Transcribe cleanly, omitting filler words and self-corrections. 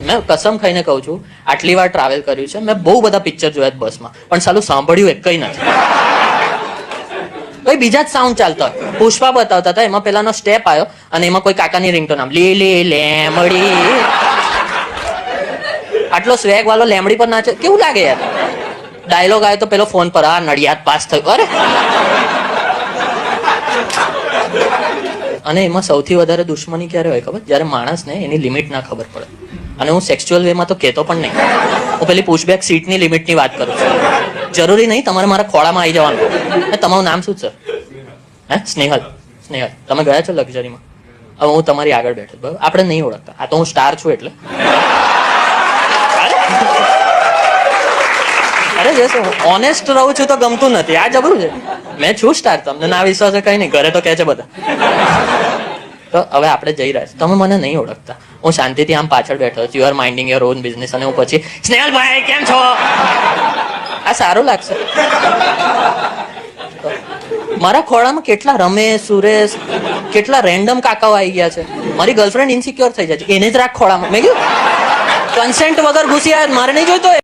મેં કસમ ખાઈને કહું છું, આટલી વાર ટ્રાવેલ કર્યું છે, મેં બહુ બધા પિક્ચર જોયા છે બસમાં, પણ સાલું સાંભળ્યું એક કઈ નથી. કોઈ બીજા જ સાઉન્ડ ચાલતા હોય. પુષ્પા બતાવતા હતા, એમાં પેલાનો સ્ટેપ આવ્યો અને એમાં કોઈ કાકાની રિંગટોન આમ લીલી લેમડી, આટલો સ્વેગ વાળો લેમડી પર નાચે, કેવું લાગે યાર. ડાયલોગ આવ્યો તો પેલો ફોન પર, આ નડિયાદ પાસ થયું. અરે અને એમાં સૌથી વધારે દુશ્મની ક્યારે હોય ખબર? જ્યારે માણસને એની લિમિટ ના ખબર પડે. અને હું સેક્સ્યુઅલ વેમાં તો કહેતો પણ નહીં, હું પેલી પુશબેક સીટની લિમિટની વાત કરું છું. જરૂરી નહીં તમારે મારા ખોળામાં આવી જવાનું. તમારું નામ શું છે? હે, સ્નેહલ. સ્નેહલ, તમે ગયા છો લક્ઝરીમાં? હવે હું તમારી આગળ બેઠો, બરાબર? આપણે નહીં ઓળખતા, આ તો હું સ્ટાર છું એટલે. અરે જે ઓનેસ્ટ રહું છું તો ગમતું નથી, આ જબરું છે. મેં છું સ્ટાર, તમને ના વિશ્વાસ કઈ નહીં, ઘરે તો કહે છે બધા. તો હવે આપણે જઈ રહ્યા છીએ, તમે મને નહીં ઓળખતા, હું શાંતિથી આમ પાછળ બેઠો છું, you are minding your own business, અને હું પછી સ્નેહલભાઈ કેમ છો, આ સારું લાગશે? મારા ખોળામાં કેટલા રમેશ, સુરેશ, કેટલા રેન્ડમ કાકાઓ આવી ગયા છે. મારી ગર્લફ્રેન્ડ ઇન્સિક્યોર થઈ જાય છે, એને જ રાખ ખોળામાં. મેં કીધું કન્સેન્ટ વગર ઘૂસી આવ્યા, મારે નહીં જોઈતો.